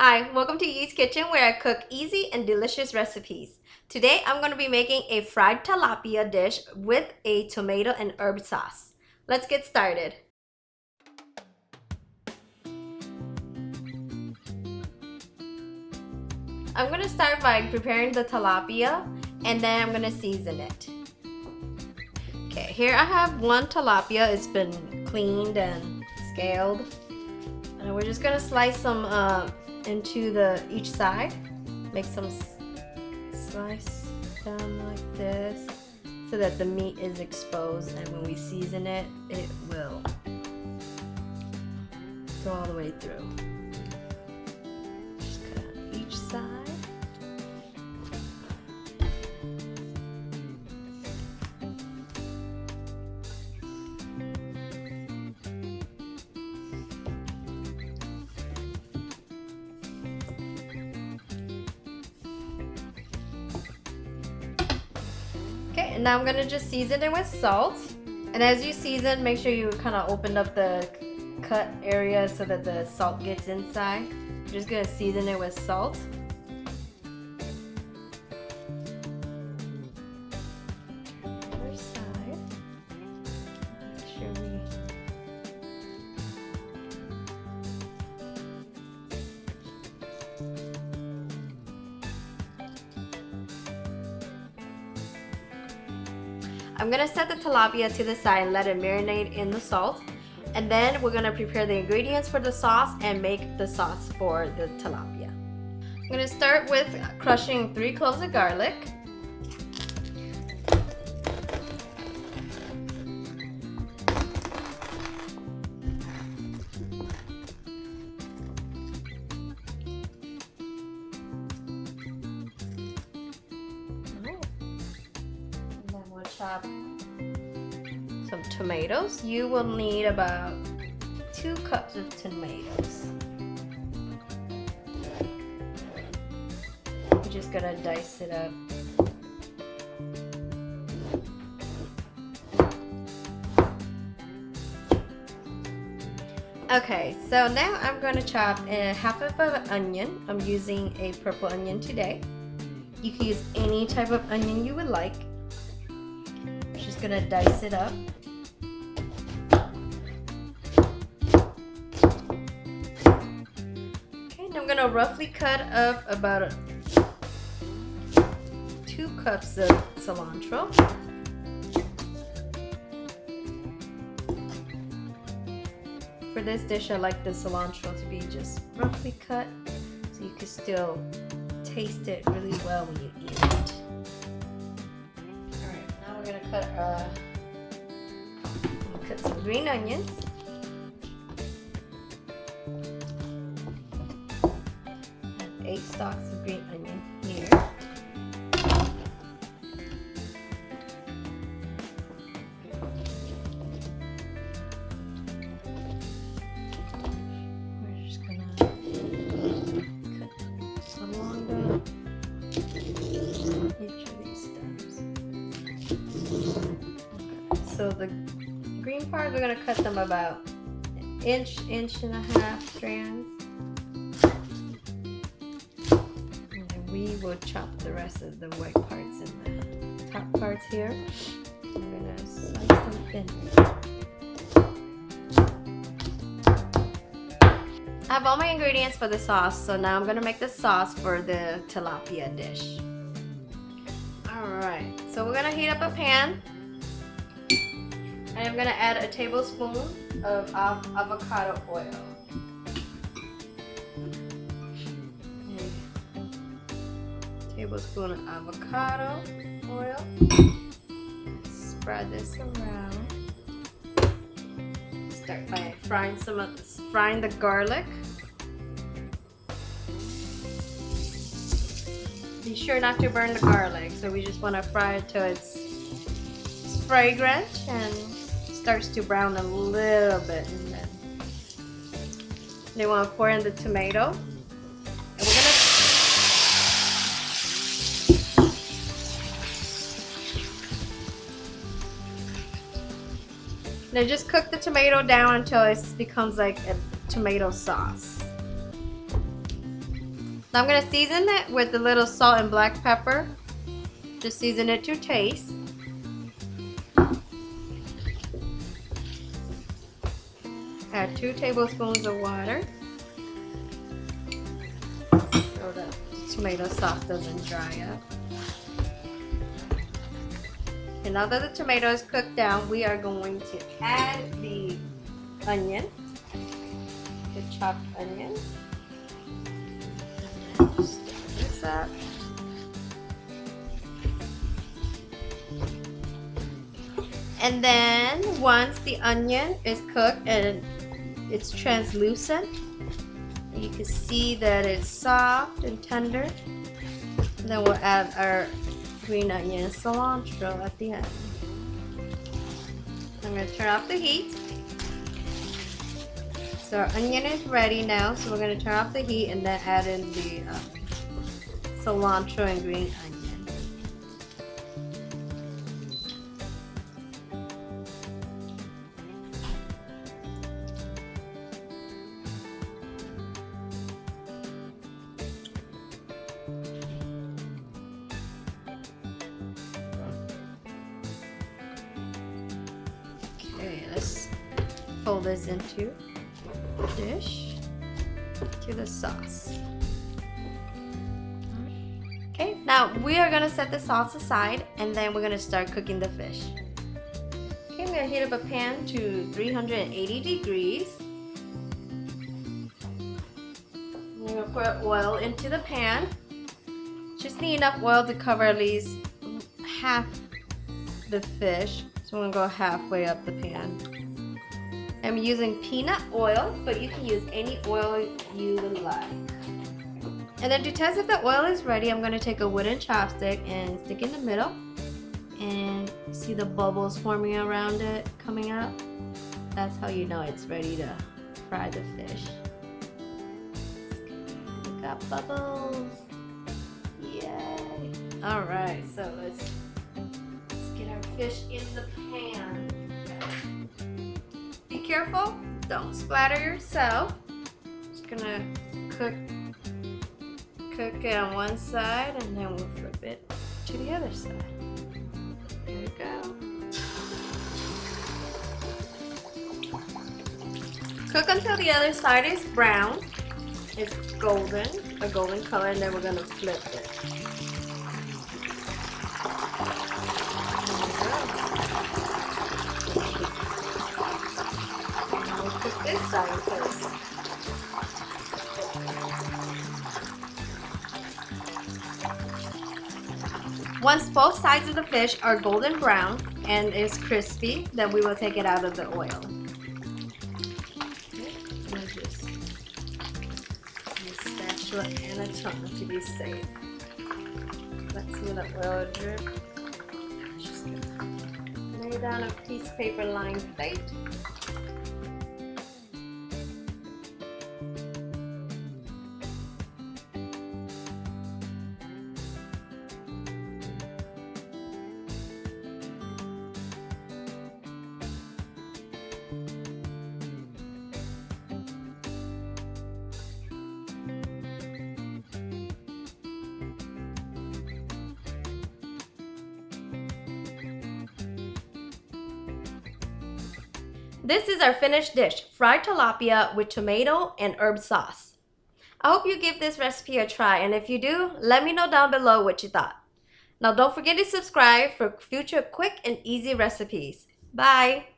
Hi, welcome to Yee's Kitchen where I cook easy and delicious recipes. Today I'm going to be making a fried tilapia dish with a tomato and herb sauce. Let's get started. I'm going to start by preparing the tilapia and then I'm going to season it. Okay, here I have one tilapia. It's been cleaned and scaled. And we're just going to slice them into each side. Make some slice them like this so that the meat is exposed, and when we season it, it will go all the way through. Just cut on each side. Okay, and now I'm gonna just season it with salt. And as you season, make sure you kind of open up the cut area so that the salt gets inside. I'm just gonna season it with salt. Other side. Make sure we I'm gonna set the tilapia to the side and let it marinate in the salt. And then we're gonna prepare the ingredients for the sauce and make the sauce for the tilapia. I'm gonna start with crushing 3 cloves of garlic. Chop some tomatoes. You will need about 2 cups of tomatoes. We're just gonna dice it up. Okay, so now I'm gonna chop half of an onion. I'm using a purple onion today. You can use any type of onion you would like. Just gonna dice it up. Okay, and I'm gonna roughly cut up about 2 cups of cilantro. For this dish, I like the cilantro to be just roughly cut so you can still taste it really well when you eat it. We're gonna cut some green onions. I have 8 stalks of green onion here. We're just gonna cut some along each of these stems. So the green part, we're going to cut them about an inch and a half strands. And then we will chop the rest of the white parts and the top parts here. I'm going to slice them thin. I have all my ingredients for the sauce, so now I'm going to make the sauce for the tilapia dish. Alright, so we're going to heat up a pan. And I'm going to add a tablespoon of avocado oil. Tablespoon of avocado oil. Spread this around. Start by frying the garlic. Be sure not to burn the garlic, so we just want to fry it till it's fragrant and starts to brown a little bit, and then want to pour in the tomato. And we're gonna now just cook the tomato down until it becomes like a tomato sauce. So I'm gonna season it with a little salt and black pepper. Just season it to taste. Add 2 tablespoons of water so the tomato sauce doesn't dry up. And now that the tomato is cooked down, we are going to add the onion, the chopped onion. Stir this up. And then once the onion is cooked and it's translucent, you can see that it's soft and tender. And then we'll add our green onion and cilantro at the end. I'm going to turn off the heat. So our onion is ready now, so we're going to turn off the heat and then add in the cilantro and green onion. Okay, let's fold this into a dish to the sauce. Okay, now we are gonna set the sauce aside and then we're gonna start cooking the fish. Okay, I'm gonna heat up a pan to 380 degrees. I'm gonna put oil into the pan. Just need enough oil to cover at least half the fish. So I'm gonna go halfway up the pan. I'm using peanut oil, but you can use any oil you would like. And then to test if the oil is ready, I'm gonna take a wooden chopstick and stick in the middle. And see the bubbles forming around it coming up? That's how you know it's ready to fry the fish. We got bubbles. Yay! Alright, so let's get our fish in the pan. Be careful, don't splatter yourself. Just gonna cook it on one side and then we'll flip it to the other side. There we go. Cook until the other side is brown. It's golden, a golden color, and then we're gonna flip it. This side first. Once both sides of the fish are golden brown and is crispy, then we will take it out of the oil. Okay, just use a spatula and a tongue to be safe. Let's see the oil drip. Just lay down a piece of paper lined plate. This is our finished dish, fried tilapia with tomato and herb sauce. I hope you give this recipe a try, and if you do, let me know down below what you thought. Now don't forget to subscribe for future quick and easy recipes. Bye!